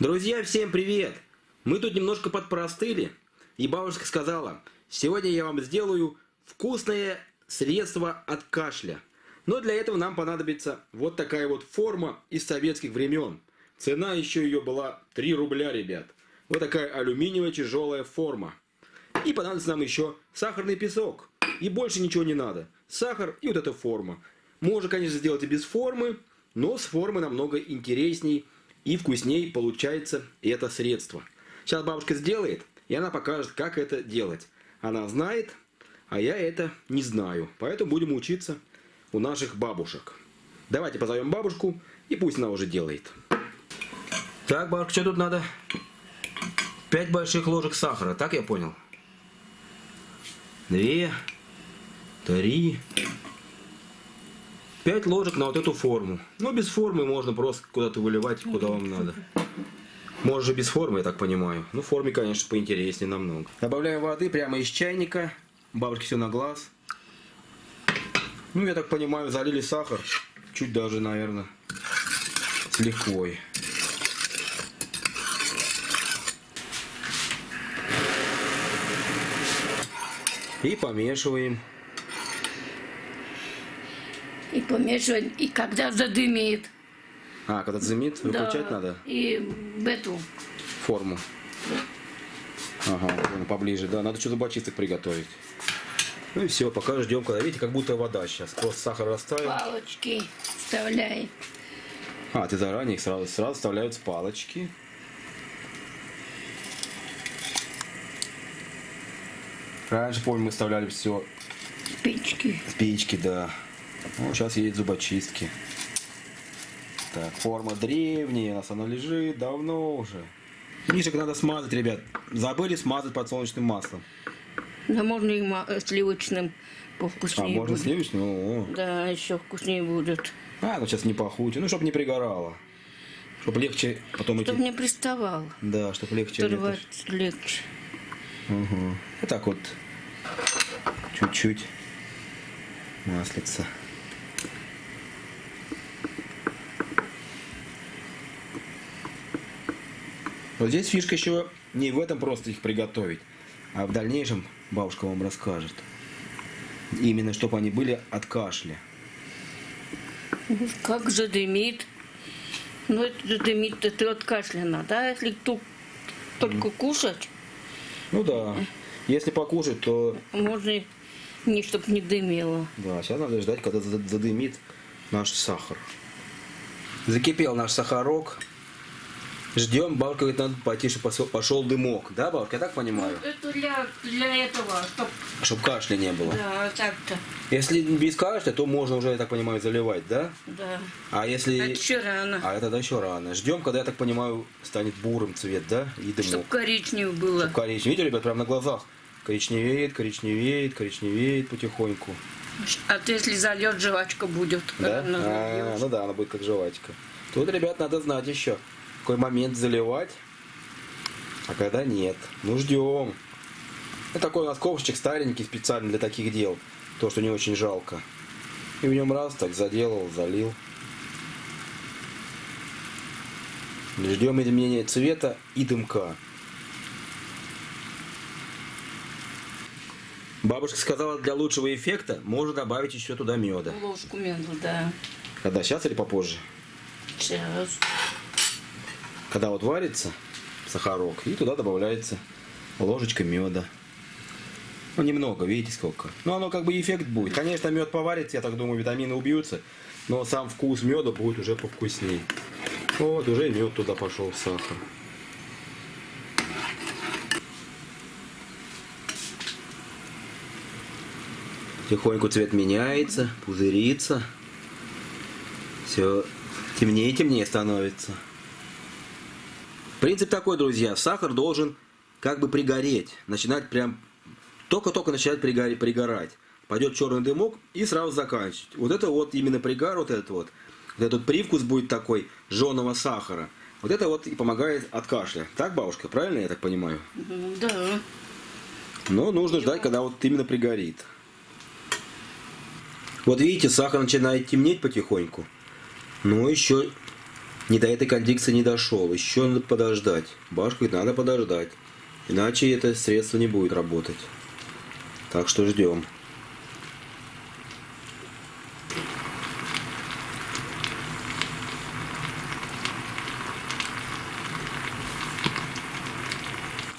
Друзья, всем привет! Мы тут немножко подпростыли, и бабушка сказала, сегодня я вам сделаю вкусное средство от кашля. Но для этого нам понадобится вот такая вот форма из советских времен. Цена еще ее была 3 рубля, ребят. Вот такая алюминиевая тяжелая форма. И понадобится нам еще сахарный песок. И больше ничего не надо. Сахар и вот эта форма. Можно, конечно, сделать и без формы, но с формы намного интересней и вкусней получается это средство. Сейчас бабушка сделает, и она покажет, как это делать. Она знает, а я это не знаю. Поэтому будем учиться у наших бабушек. Давайте позовем бабушку, и пусть она уже делает. Так, бабушка, что тут надо? 5 больших ложек сахара, так я понял? 2, 3, 5 ложек на вот эту форму. Но без формы можно просто куда-то выливать, куда вам надо. Может же без формы, я так понимаю. Ну, в форме, конечно, поинтереснее намного. Добавляем воды прямо из чайника. Бабушке все на глаз. Ну, я так понимаю, залили сахар. Чуть даже, наверное, с лихвой. И помешиваем. И помешивать, и когда задымит. А, когда дымит, выключать да, надо? И в эту форму. Ага, поближе, да. Надо что-то зубочисток приготовить. Ну и все, пока ждем, когда, видите, как будто вода сейчас. Просто сахар растаял. палочки вставляй. А, ты заранее их сразу вставляются палочки. Раньше, помню, мы вставляли все. Спички. Спички, да. Ну, сейчас есть зубочистки. Так, форма древняя, у нас она лежит давно уже. Мишек надо смазать, ребят. Забыли смазать подсолнечным маслом. Да можно и сливочным повкуснее. А, можно будет. сливочным? О. Да, еще вкуснее будет. А, ну сейчас не пахуче. Ну, чтобы не пригорало. Чтобы легче потом Чтобы не приставал. Да, чтобы легче. Оторвать легче. Угу. Вот так вот. Чуть-чуть маслица. Вот здесь фишка еще не в этом просто их приготовить, а в дальнейшем бабушка вам расскажет. Именно чтобы они были от кашля. Как задымит. Ну, это задымит, это от кашля надо. А если только кушать, Ну да. Если покушать, то... можно не, чтоб не дымило. Да, сейчас надо ждать, когда задымит наш сахар. Закипел наш сахарок. Ждем, бабушка говорит, надо пойти, чтобы пошел дымок. Да, бабушка, я так понимаю? Ну, это для этого, Чтобы кашля не было. Да, так-то. Если без кашля, то можно уже, я так понимаю, заливать, да? Да. А если... Это еще рано. А это еще рано. Ждем, когда, я так понимаю, станет бурым цвет, да? И дымок. Чтоб коричневый было. Чтоб коричневый. Видите, ребят, прямо на глазах. Коричневеет, коричневеет, коричневеет потихоньку. А то если зальет, жвачка будет. Да? Ну да, она будет как жвачка. Тут, ребят, надо знать еще, какой момент заливать, а когда нет. Ну, ждем. Вот такой у нас ковшичек старенький, специально для таких дел. То, что не очень жалко. И в нем раз так заделал, залил. Ждем изменения цвета и дымка. Бабушка сказала, для лучшего эффекта можно добавить еще туда меда. Ложку меда, да. Когда? Сейчас или попозже? Сейчас. Когда вот варится сахарок, и туда добавляется ложечка меда. Ну, немного, видите сколько. Ну, оно как бы эффект будет. Конечно, мед поварится, я так думаю, витамины убьются, но сам вкус меда будет уже повкуснее. Вот, уже мед туда пошел, сахар. Тихоньку цвет меняется, пузырится. Все темнее и темнее становится. Принцип такой, друзья. Сахар должен как бы пригореть. Начинать прям... Только-только начинает пригорать. Пойдет черный дымок и сразу заканчивать. Вот это вот именно пригар, вот этот привкус будет такой жженого сахара. Вот это вот и помогает от кашля. Так, бабушка, правильно я так понимаю? Да. Но нужно ждать, когда вот именно пригорит. Вот видите, сахар начинает темнеть потихоньку. Но еще не до этой кондиции не дошел. Еще надо подождать. Бабушка говорит, надо подождать. Иначе это средство не будет работать. Так что ждем.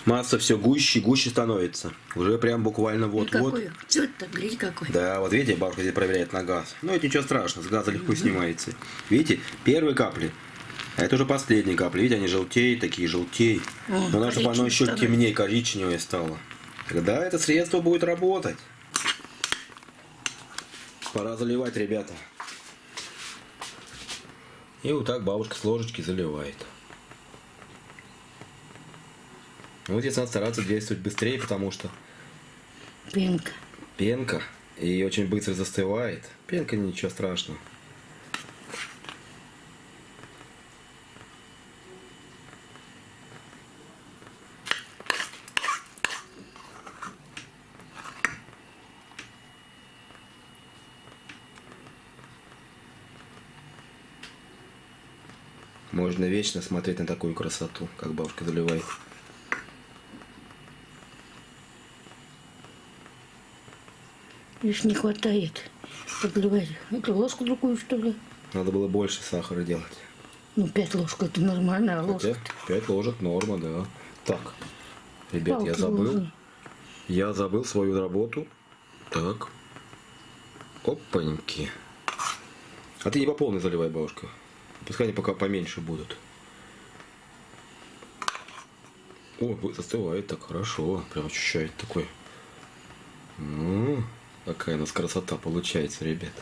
Масса все гуще и гуще становится. Уже прям буквально вот-вот. Какой? Цвет-то, гляди какой. Да, вот видите, бабушка здесь проверяет на газ. Ну, это ничего страшного, с газа легко снимается. Видите, первые капли. А это уже последние капли. Видите, они желтеют, такие желтеют. О, Но надо, чтобы оно еще коричневое темнее, коричневое стало. Тогда это средство будет работать. Пора заливать, ребята. И вот так бабушка с ложечки заливает. Вот здесь надо стараться действовать быстрее, потому что Пенка. пенка и очень быстро застывает. Пенка ничего страшного. Можно вечно смотреть на такую красоту, как бабушка заливает. Лишь не хватает. Подливать. Это ложку другую, что ли? Надо было больше сахара делать. Ну, 5 ложек это нормально, а ложка. Хотя 5 ложек норма, да. Так, ребят, я Палки забыл. ложи. Я забыл свою работу. Так. Опаньки. А ты не по полной заливай, бабушка. Пускай они пока поменьше будут. О, застывает так хорошо. Прям ощущает такой. Какая у нас красота получается, ребят.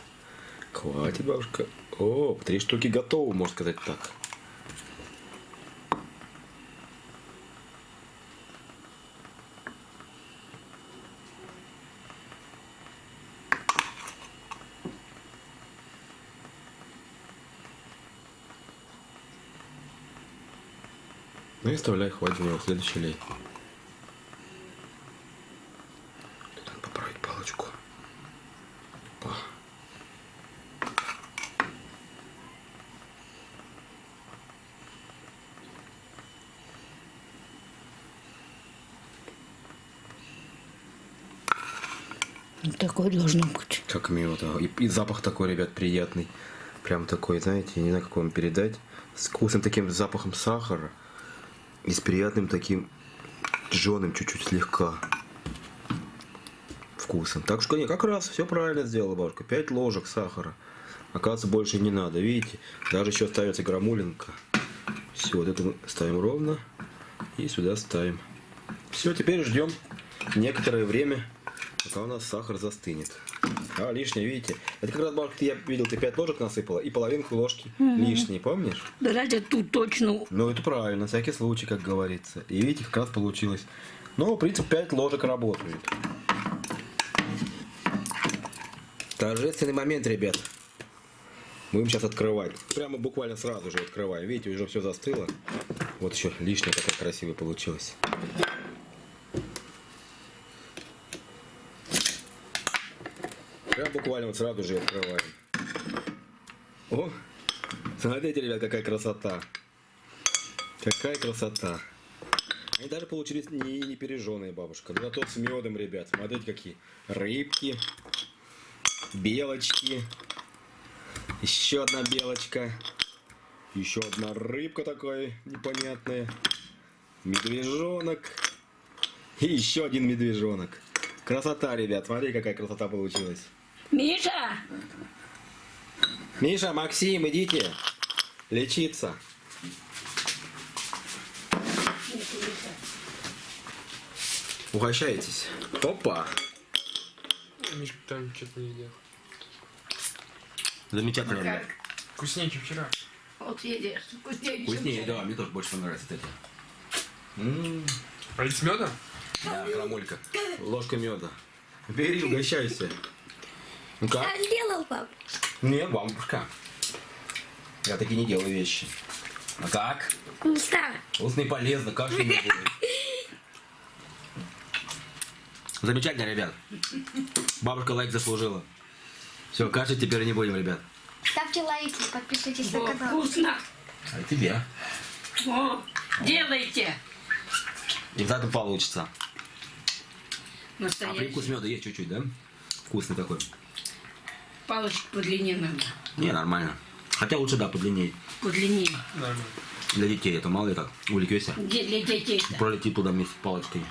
Хватит, бабушка. О, 3 штуки готовы, можно сказать так. Ну и вставляй, хватит у него следующий лей. Тут надо поправить палочку. Опа. Вот такой должно быть. Как мед, а. И запах такой, ребят, приятный. Прям такой, знаете, я не знаю, как вам передать. С вкусным таким запахом сахара. И с приятным таким жженым чуть-чуть слегка вкусом. Так что, не, как раз все правильно сделала бабушка. 5 ложек сахара. Оказывается, больше не надо. Видите, даже еще остается грамулинка. Все, вот это мы ставим ровно. И сюда ставим. Все, теперь ждем некоторое время, пока у нас сахар застынет. А лишнее, видите? Это как раз, бабушка, я видел, ты 5 ложек насыпала и половинку ложки лишней, помнишь? Да ради тут точно. Ну, это правильно, на всякий случай, как говорится. И видите, как раз получилось. Но, в принципе, 5 ложек работает. Торжественный момент, ребят. Будем сейчас открывать. Прямо буквально сразу же открываем. Видите, уже все застыло. Вот еще лишняя такая красивая получилась. Прям буквально вот сразу же открываем. О, смотрите, ребят, какая красота. Какая красота. Они даже получились не пережженные, бабушка. Но зато с медом, ребят. Смотрите, какие рыбки, белочки. Еще одна белочка. Еще одна рыбка такая непонятная. Медвежонок. И еще один медвежонок. Красота, ребят. Смотри, какая красота получилась. Миша! Миша, Максим, идите лечиться. Угощайтесь. Опа. Мишка там что-то не делал. Замечательно, ребят. Вкуснее, чем вчера. Вот едешь, вкуснее, Вкуснее, да, мне тоже больше понравилось это. А это с медом? Да, крамолька. Ложка меда. Бери, угощайся. Ну как? Я сделал, пап. Нет, бабушка. Я такие не делаю вещи. А как? Вкусно. Вкусно и полезно, каши не будет. Замечательно, ребят. Бабушка лайк заслужила. Все, каши теперь не будем, ребят. Ставьте лайки, подписывайтесь на канал. Вкусно! А тебе? О, делайте. Обязательно получится. А Настоящий. привкус меда есть чуть-чуть, да? Вкусный такой. Палочку по длине надо. Не, нормально. Хотя лучше, да, подлиннее. По длине. Нормально. Для детей это мало ли как. Увлекешься. Для детей-то. Пролетит туда вместе с палочкой.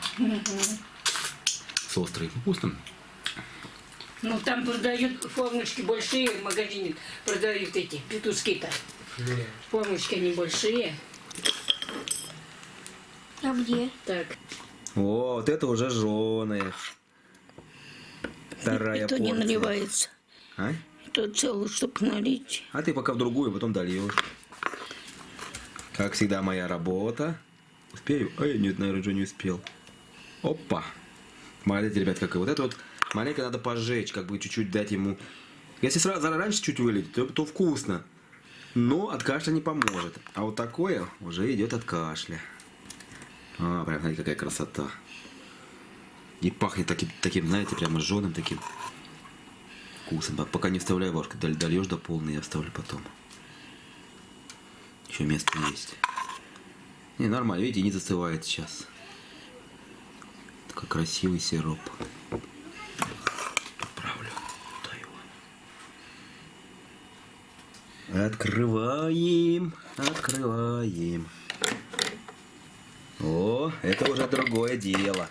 С острой. Вкусным. Ну, там продают формочки большие, в магазине продают эти петушки-то. Не. Формочки они большие. А где? Так. О, вот это уже жженое. Вторая Это не порция. наливается. А? Это целую, чтобы налить. А ты пока в другую, потом дольешь. Как всегда, моя работа. Успею? Ой, нет, наверное, уже не успел. Опа. Смотрите, ребят, как и вот это вот маленько надо пожечь, как бы чуть-чуть дать ему. Если сразу раньше чуть вылить, то вкусно. Но от кашля не поможет. А вот такое уже идет от кашля. А, прям, смотрите, какая красота. И пахнет таким, знаете, прямо жженым таким вкусом. Пока не вставляй ложку, дольешь до полной, я вставлю потом. Еще место есть. Не, нормально, видите, не застывает сейчас. Такой красивый сироп. Поправлю. Туда его. Открываем. Открываем. О, это уже другое дело.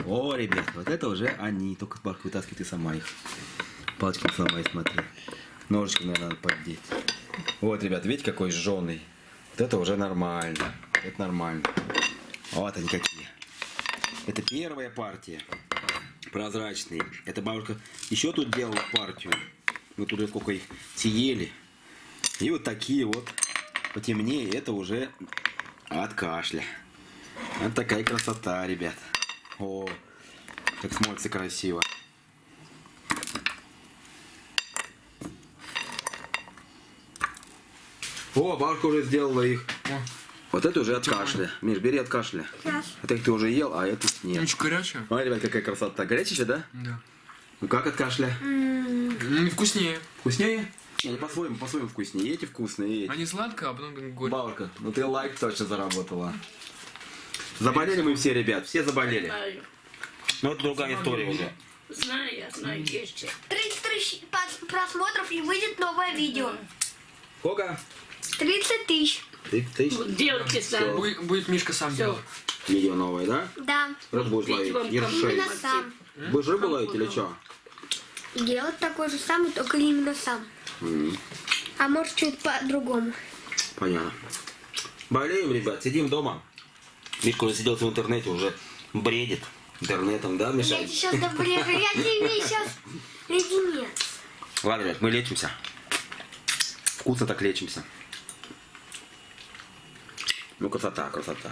О, ребят, вот это уже они. Только Барк вытаскивает и сама их. Палочки не сломай, смотри. Ножичком, наверное, надо поддеть. Вот, ребят, видите, какой жженый. Вот это уже нормально. Это нормально. Вот они какие. Это первая партия. Прозрачные. Это бабушка еще тут делала партию. Мы туда сколько их съели. И вот такие вот потемнее. Это уже от кашля. Вот такая красота, ребят. О, как смотрится красиво. О, бабушка уже сделала их. О, Вот это уже от кашля. Миш, бери от кашля. Сейчас. Это их ты уже ел, а это нет. очень горячая. Ой, ребят, какая красота. Горячая, да? Да. Ну как от кашля? Вкуснее. Вкуснее? Не, по-своему вкуснее. Эти вкусные, эти. Они сладкое, а потом горькое. Бабушка, ну ты лайк точно заработала. Заболели мы все, ребят. Все заболели. Знаю. Но это другая история уже. Знаю, я знаю, есть. 33 просмотров и выйдет новое видео. Сколько? 30 тысяч. Ты Вот делайте сами. Будет Мишка сам Всё. делать. видео новое, да? Да. Раз будешь Видите, вам ловить ершей. Именно сам. Будешь рыбу ловить или что? И делать такой же самый, только именно сам. А может чуть по-другому. Понятно. Болеем, ребят, сидим дома. Мишка уже сидел в интернете, уже бредит интернетом, да, Я Миша? сейчас добрежу, я тебе сейчас леденец. Ладно, ребят, мы лечимся. Вкусно так лечимся. Ну, красота, красота.